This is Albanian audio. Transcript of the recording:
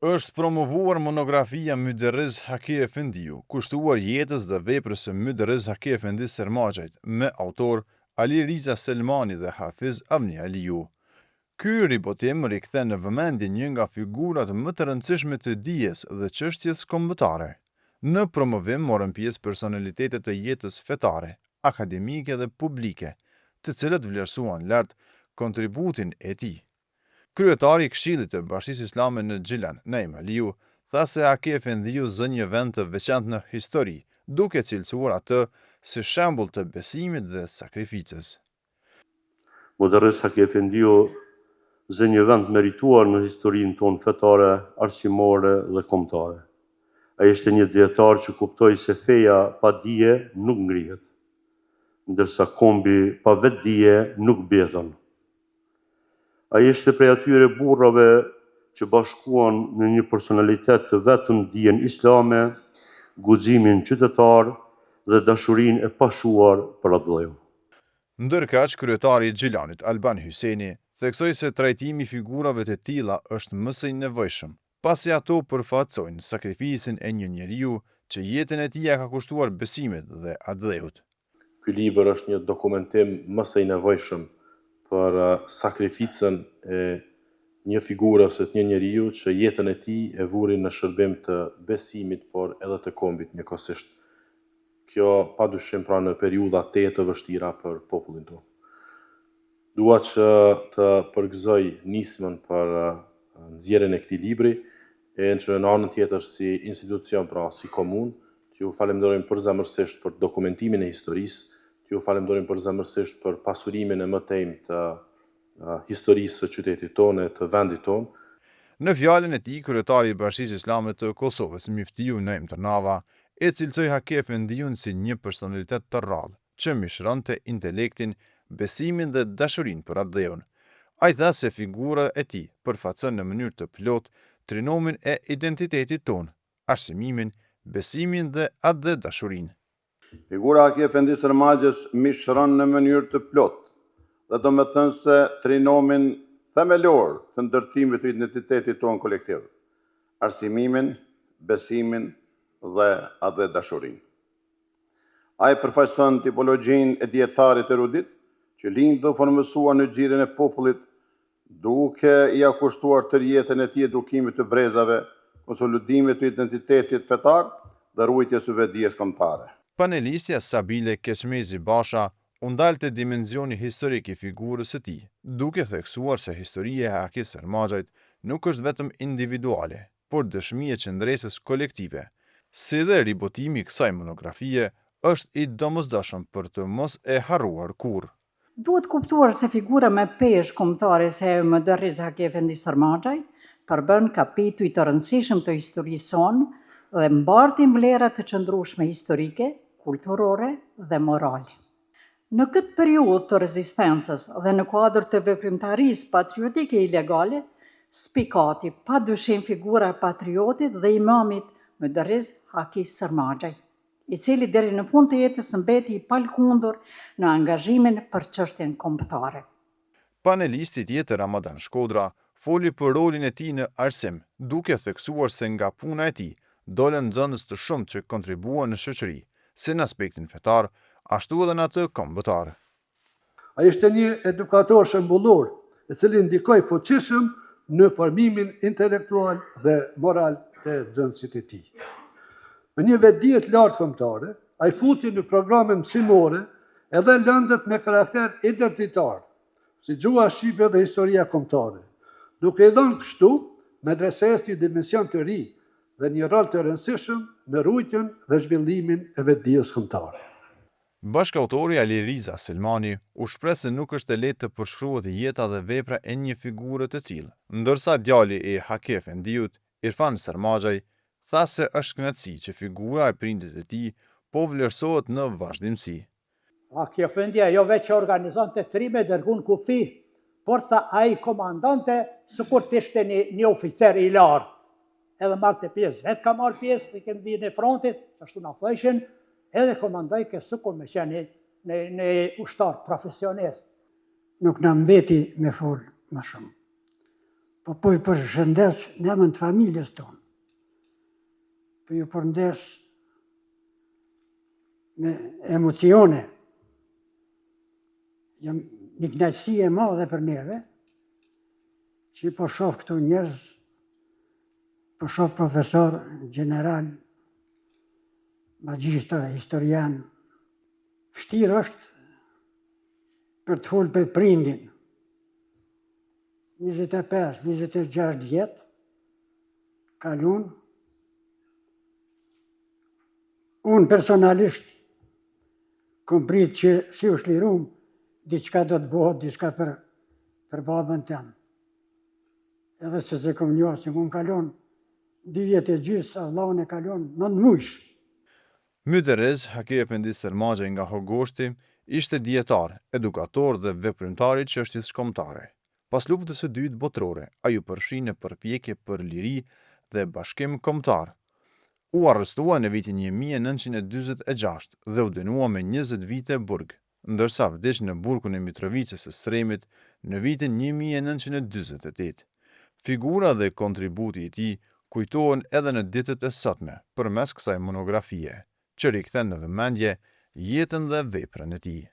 Është promovuar monografia Myderriz Haki Efendiu, kushtuar jetës dhe veprës së Myderriz Haki Efendi Sarmagjait, me autor Ali Riza Selmani dhe Hafiz Avni Aliu. Ky ribotim rikthen në vëmendje një nga figurat më të rëndësishme të dijes dhe çështjes kombëtare. Në promovim morën pjesë personalitetet të jetës fetare, akademike dhe publike, të cilët vlerësuan lart kontributin e tij. Kryetari i Këshillit të Bashkisë Islame në Xhilan, Naim Aliu, tha se Haki Efendiu zë një vend të veçantë në histori, duke cilësuar atë si shembull të besimit dhe sakrificës. Myderriz Haki Efendiu zë një vend merituar në historinë tonë fetare, arsimore dhe kombëtare. Ai ishte një dietar që kuptoi se feja pa dije nuk ngrihet, ndërsa kombi pa vetë dije nuk bjeton. Ai ishte prej atyre burrave që bashkuan në një personalitet të vetëm dijen islame, guximin qytetar dhe dashurinë e pashuar për atë vëllai. Ndërkaq, kryetari i Xhilanit, Alban Hyseni, theksoi se trajtimi i figurave të tilla është më së nevojshëm, pasi ato përfaqësojnë sakrificën e një njeriu që jetën e tij ka kushtuar besimit dhe adhëut. Ky libër është një dokumentim më së nevojshëm për sakrificën e një figure ose të një njeriu që jetën e tij e vuri në shërbim të besimit, por edhe të kombit njëkohësisht. Kjo padyshim pra në periudha të vështira për popullin tonë. Dua që të përgëzoj nismën për nxjerrjen e këtij libri, e që në anën tjetër si institucion, pra si komunë, ju falenderojmë përzemërsisht për dokumentimin e historisë, ju falenderojmë përzemërsisht për pasurimin e mëtejmë të historisë së qytetit tonë e të vendit tonë. Në fjalën e tij, kryetari i Bashkisë Islame të Kosovës, Miftiu Naim Tërnava, e cilësoi Haki Efendiun si një personalitet të rrallë, që mishronte intelektin, besimin dhe dashurinë për atë. Ai tha se figura e tij përfaqëson në mënyrë të plotë trinomin e identitetit tonë, arsimimin, besimin dhe atë dashurinë. Figura Haki Efendi Sarmagjës mishron në mënyrë të plotë, dhe do me thënë se trinomin themelor të ndërtimit të identitetit tonë kolektiv, arsimimin, besimin dhe atë dashurinë. Ai përfaqëson tipologjinë e dietarit erudit, që lindë dhe formësua në xhirin e popullit, duke i akushtuar tërë jetën e tij edukimit të brezave, konsolidimit të identitetit fetar dhe ruajtjes së vetdijes kombëtare. Panelistja Sabile Keçmezi Basha u ndal te dimensioni historik i figurës së tij, duke theksuar se historia e Hakis Sarmagjait nuk është vetëm individuale, por dëshmi e qëndresës kolektive. Si dhe ribotimi i kësaj monografie është i domosdoshëm për të mos e harruar kurrë. Duhet kuptuar se figura me peshë kombëtare se ajo Myderriz Haki Efendi Sarmagjai përbën kapituj të rëndësishëm të historisë sonë dhe mbartin vlerat të qëndrueshme historike, kulturore dhe morale. Në këtë periudhë të rezistencës dhe në kuadër të veprimtarisë patriotike ilegale, spikati padyshim figura e patriotit dhe imamit Myderriz Haki Sarmagjai, i cili deri në fund të jetës mbeti i palkundur në angazhimin për çështjen kombëtare. Panelisti tjetër Ramadan Shkodra foli për rolin e tij në arsim, duke theksuar se nga puna e tij dolën nxënës të shumtë që kontribuan në shoqëri, si në aspektin fetar, ashtu edhe në atë kombëtar. Ai ishte një edukator shembullor, i cili ndikoi fuqishëm në formimin intelektual dhe moral të nxënësit e tij. Me një vetdije të lartë kombëtare, ai futi në programe mësimore edhe lëndët me karakter identitar, si gjuha shqipe dhe historia kombëtare, duke i dhënë kështu medresesë një dimension të ri dhe një rol të rëndësishëm në ruajtjen dhe zhvillimin e vetdijes kombëtare. Bashkautori Ali Riza Selmani u shpreh se nuk është e lehtë të përshkruhet jeta dhe vepra e një figure të tillë, ndërsa djali i Haki Efendiut, Irfan Sarmagjai, tha se është kënaqësi që figura e prindit e tij po vlerësohet në vazhdimsi. Haki Efendia jo veç organizonte trime dërgun kufi, por tha ai komandante sikur të ishte një oficer i lartë. Edhe marrte pjesë, vetë ka marrë pjesë në këmbin e frontit, ashtu na thoshin, edhe komandoi ke sikur me qenë në ushtar profesionist. Nuk na mbeti me fol më shumë. po ju përshëndes në emër të familjes tonë. Po ju përndes me emocione. Jam një kënaqësi e madhe për neve, që po shoh këtu njerëz, po shoh profesor, general, magjistar, historian. Vështirë është për të folë për prindin. 25, 26 vjetë, kalun. Unë personalisht kom prit që si u shlirum, diçka do të bëhet, diçka për babën tëmë. Edhe se kom njohë, se unë kalon 2 vjetë e gjysë, Allahun e kalon 9 muaj. Myderriz Haki Efendi Sërmaxhaj nga Hogoshti ishte dietar, edukator dhe veprimtar i çështjes shkombëtare. Pas luftës së dytë botërore, ai u përfshi në përpjekje për liri dhe bashkim kombëtar. U arrestua në vitin 1946 dhe u dënua me 20 vite burg, ndërsa vdiq në burgun e Mitrovicës së Sremit në vitin 1948. Figura dhe kontributi i tij kujtohen edhe në ditët e sotme përmes kësaj monografie, që rikthen në vëmendje jetën dhe veprën e tij.